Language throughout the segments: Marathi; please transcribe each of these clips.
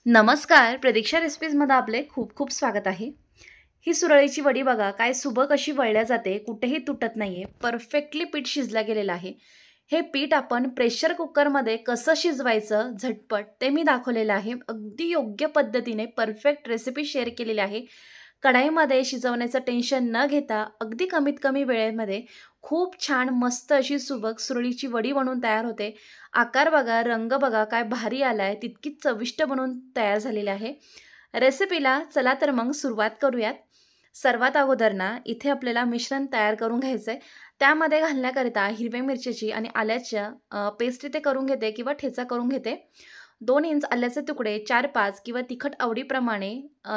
नमस्कार, प्रतीक्षा रेसिपीजमध्ये आपले खूप खूप स्वागत आहे. ही सुरळीची वडी बघा, काय सुबक अशी वळल्या जाते, कुठेही तुटत नाहीये. परफेक्टली पीठ शिजलं गेलेलं आहे. हे पीठ आपण प्रेशर कुकरमध्ये कसं शिजवायचं झटपट ते मी दाखवलेलं आहे. अगदी योग्य पद्धतीने परफेक्ट रेसिपी शेअर केलेली आहे. कढाईमध्ये शिजवण्याचं टेन्शन न घेता अगदी कमीत कमी वेळेमध्ये खूप छान मस्त अशी सुबक सुरळीची वडी बनवून तयार होते. आकार बघा, रंग बघा काय भारी आलाय, तितकीच चविष्ट बनवून तयार झालेली आहे. रेसिपीला चला तर मग सुरुवात करूयात. सर्वात अगोदर ना इथे आपल्याला मिश्रण तयार करून घ्यायचं आहे. त्यामध्ये घालण्याकरिता हिरव्या मिरचीची आणि आल्याच्या पेस्ट इथे करून घेते किंवा ठेचा करून घेते. 2 इंच आल्याचे तुकडे, 4-5 किंवा तिखट आवडीप्रमाणे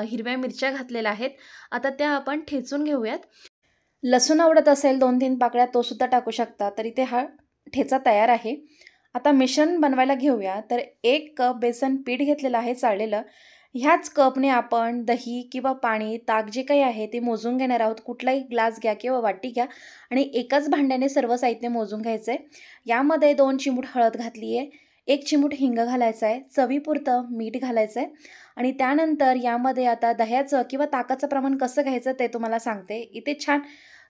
हिरव्या मिरच्या घातलेल्या आहेत. आता त्या आपण ठेचून घेऊयात. लसूण आवडत असेल 2-3 पाकळ्या तो सुद्धा टाकू शकता. तर इथे हा ठेचा तयार आहे. आता मिश्रण बनवायला घेऊया. तर 1 कप बेसन पीठ घेतलेलं आहे चाळलेलं. ह्याच कपने आपण दही किंवा पाणी, ताक जे काही आहे ते मोजून घेणार आहोत. कुठलाही ग्लास घ्या किंवा वाटी घ्या आणि एकाच भांड्याने सर्व साहित्य मोजून घ्यायचं आहे. यामध्ये 2 चिमूट हळद घातली आहे, 1 चिमूट हिंग घालायचा आहे, चवीपुरतं मीठ घालायचं आहे आणि त्यानंतर यामध्ये आता दह्याचं किंवा ताकाचं प्रमाण कसं घ्यायचं ते तुम्हाला सांगते. इथे छान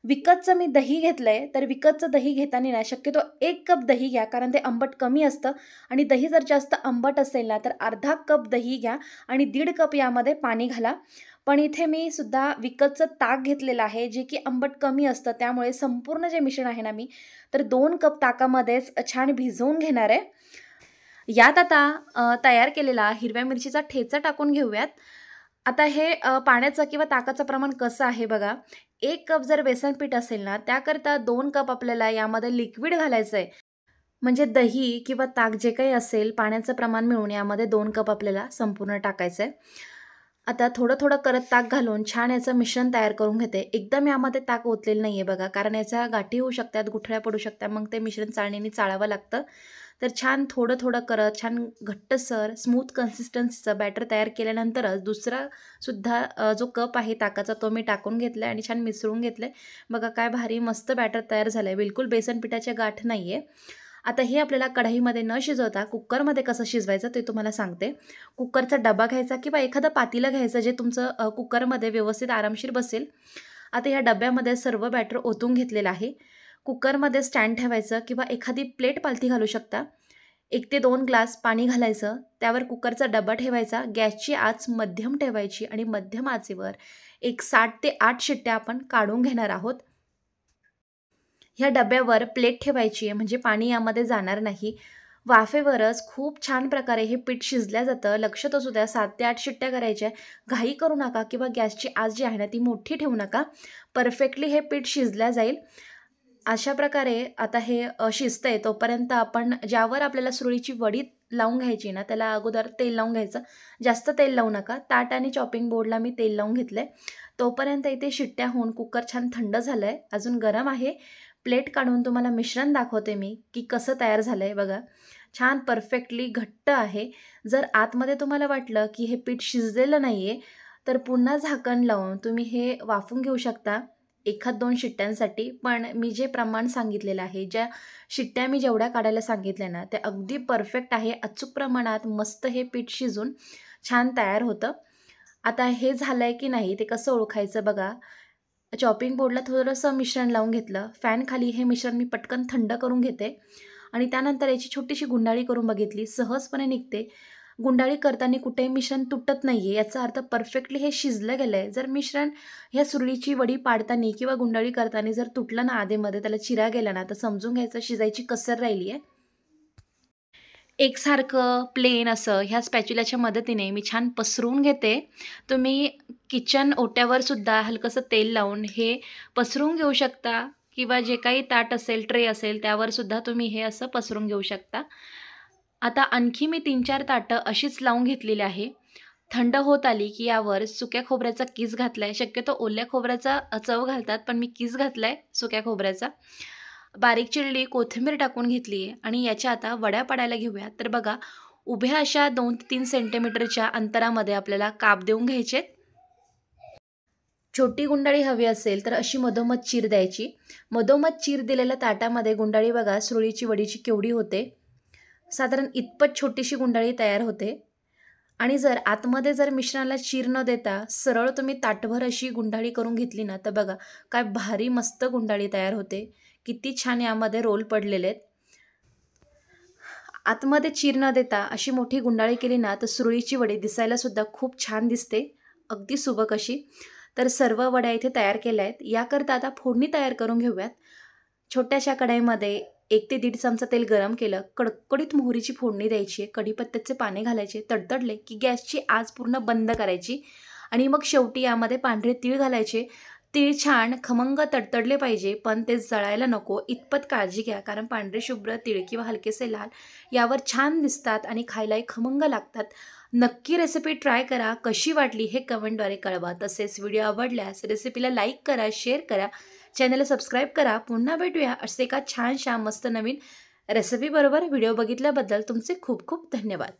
विकतचं मी दही घेतलं आहे. तर विकतचं दही घेताना ना शक्यतो 1 कप दही घ्या, कारण ते आंबट कमी असतं आणि दही जर जास्त आंबट असेल ना तर अर्धा कप दही घ्या आणि 1.5 कप यामध्ये पाणी घाला. पण इथे मी सुद्धा विकतचं ताक घेतलेलं आहे, जे की आंबट कमी असतं. त्यामुळे संपूर्ण जे मिश्रण आहे ना मी तर 2 कप ताकामध्येच छान भिजवून घेणार आहे. यात आता तयार केलेला हिरव्या मिरचीचा ठेचा टाकून घेऊयात. आता हे पाण्याचं किंवा ताकाचं प्रमाण कसं आहे बघा. 1 कप जर बेसन पीठ असेल ना, त्याकरता 2 कप आपल्याला यामध्ये लिक्विड घालायचं आहे. म्हणजे दही किंवा ताक जे काही असेल, पाण्याचं प्रमाण मिळून यामध्ये 2 कप आपल्याला संपूर्ण टाकायचं आहे. आता थोडं-थोडं करत ताक घालून छान याचं मिश्रण तयार करून घेते. एकदम यामध्ये ताक ओतलेलं नाही आहे बघा, कारण याच्या गाठी होऊ शकतात, गुठळ्या पडू शकतात. मग ते मिश्रण चाळणीने चाळावं लागतं. तर छान थोडं-थोडं करत छान घट्टसर स्मूथ कन्सिस्टन्सीचं बॅटर तयार केल्यानंतरच दुसरा सुद्धा जो कप आहे ताकाचा तो मी टाकून घेतला आहे आणि छान मिसळून घेतलं आहे. बघा काय भारी मस्त बॅटर तयार झालं आहे. बिलकुल बेसन पिठाच्या गाठ नाही आहे. आता हे आपल्याला कढईमध्ये न शिजवता कुकरमध्ये कसं शिजवायचं ते तुम्हाला सांगते. कुकरचा डबा घ्यायचा किंवा एखादं पातेलं घ्यायचं जे तुमचं कुकरमध्ये व्यवस्थित आरामशीर बसेल. आता या डब्यामध्ये सर्व बॅटर ओतून घेतलेलं आहे. कुकरमध्ये स्टँड ठेवायचं किंवा एखादी प्लेट पालथी घालू शकता. 1 ते 2 ग्लास पाणी घालायचं. त्यावर कुकरचा डबा ठेवायचा. गॅसची आच मध्यम ठेवायची आणि मध्यम आचेवर एक 7 ते 8 शिट्ट्या आपण काढून घेणार आहोत. ह्या डब्यावर प्लेट ठेवायची आहे, म्हणजे पाणी यामध्ये जाणार नाही. वाफेवरच खूप छान प्रकारे हे पीठ शिजलं जातं. लक्षात असू द्या 7 ते 8 शिट्ट्या करायच्या. घाई करू नका किंवा गॅसची आच जी आहे ना ती मोठी ठेवू नका. परफेक्टली हे पीठ शिजलं जाईल. अशा प्रकारे आता हे शिजतंय तोपर्यंत आपण ज्यावर आपल्याला सुरळीची वडी लावून घ्यायची ना त्याला अगोदर तेल लावून घ्यायचं. जास्त तेल लावू नका. ताट आणि चॉपिंग बोर्डला मी तेल लावून घेतलं आहे. तोपर्यंत इथे शिट्ट्या होऊन कुकर छान थंड झालं आहे, अजून गरम आहे. प्लेट काढून तुम्हाला मिश्रण दाखवते मी की कसं तयार झालं आहे बघा. छान परफेक्टली घट्ट आहे. जर आतमध्ये तुम्हाला वाटलं की हे पीठ शिजलेलं नाही आहे तर पुन्हा झाकण लावून तुम्ही हे वाफून घेऊ शकता 1-2 शिट्ट्यांसाठी. पण मी जे प्रमाण सांगितलेलं आहे, ज्या शिट्ट्या मी जेवढ्या काढायला सांगितल्या ना त्या अगदी परफेक्ट आहे. अचूक प्रमाणात मस्त हे पीठ शिजून छान तयार होतं. आता हे झालं आहे की नाही ते कसं ओळखायचं बघा. चॉपिंग बोर्डला थोडंसं मिश्रण लावून घेतलं. फॅन खाली हे मिश्रण मी पटकन थंड करून घेते आणि त्यानंतर याची छोटीशी गुंडाळी करून बघितली. सहजपणे निघते. गुंडाळी करताना कुठेही मिश्रण तुटत नाही आहे, याचा अर्थ परफेक्टली हे शिजलं गेलं आहे. जर मिश्रण ह्या सुरळीची वडी पाडताना किंवा गुंडाळी करताना जर तुटलं ना आधेमध्ये, त्याला चिरा गेला ना तर समजून घ्यायचं शिजायची कसर राहिली आहे. एकसारखं प्लेन असं ह्या स्पॅच्युलाच्या मदतीने मी छान पसरवून घेते. तुम्ही किचन ओट्यावर सुद्धा हलकंसं तेल लावून हे पसरवून घेऊ शकता किंवा जे काही ताट असेल, ट्रे असेल त्यावर सुद्धा तुम्ही हे असं पसरून घेऊ शकता. आता आणखी मी 3-4 ताटं अशीच लावून घेतलेली आहे. थंड होत आली की यावर सुक्या खोबऱ्याचा कीस घातला आहे. शक्यतो ओल्या खोबऱ्याचा चव घालतात, पण मी कीस घातला आहे सुक्या खोबऱ्याचा. बारीक चिरलेली कोथिंबीर टाकून घेतली आहे आणि याच्या आता वड्या पाडायला घेऊया. तर बघा उभ्या अशा 2 ते 3 सेंटीमीटरच्या अंतरामध्ये आपल्याला काप देऊन घ्यायचे. छोटी गुंडाळी हवी असेल तर अशी मधोमध चीर द्यायची. मधोमध चीर दिलेल्या ताटामध्ये गुंडाळी बघा सुरळीची वडीची केवढी होते. साधारण इतपत छोटीशी गुंडाळी तयार होते. आणि जर आतमध्ये जर मिश्रणाला चीर न देता सरळ तुम्ही ताटभर अशी गुंडाळी करून घेतली ना, तर बघा काय भारी मस्त गुंडाळी तयार होते. किती छान यामध्ये रोल पडलेले आहेत. आतमध्ये चीर न देता अशी मोठी गुंडाळी केली ना, तर सुरळीची वडी दिसायला सुद्धा खूप छान दिसते, अगदी सुबक अशी. तर सर्व वड्या इथे तयार केल्या आहेत. याकरता आता फोडणी तयार करून घेऊयात. छोट्याशा कढईमध्ये 1 ते 1.5 चमचा तेल गरम केलं. कडकडीत मोहरीची फोडणी द्यायची आहे. कढीपत्त्याचे पाने घालायचे. तडतडले की गॅसची आच पूर्ण बंद करायची आणि मग शेवटी यामध्ये पांढरे तीळ घालायचे. तीळ छान खमंग तडतडले पाहिजे, पण ते जळायला नको इतपत काळजी घ्या, कारण पांढरे शुभ्र तीळ किंवा हलकेसे लाल यावर छान दिसतात आणि खायलाही खमंग लागतात. नक्की रेसिपी ट्राय करा. कशी वाटली हे कमेंटद्वारे कळवा. तसेच व्हिडिओ आवडल्यास रेसिपीला लाईक करा, शेअर करा, चॅनलला सबस्क्राईब करा. पुन्हा भेटूया असे एका छानशा मस्त नवीन रेसिपीबरोबर. व्हिडिओ बघितल्याबद्दल तुमचे खूप खूप धन्यवाद.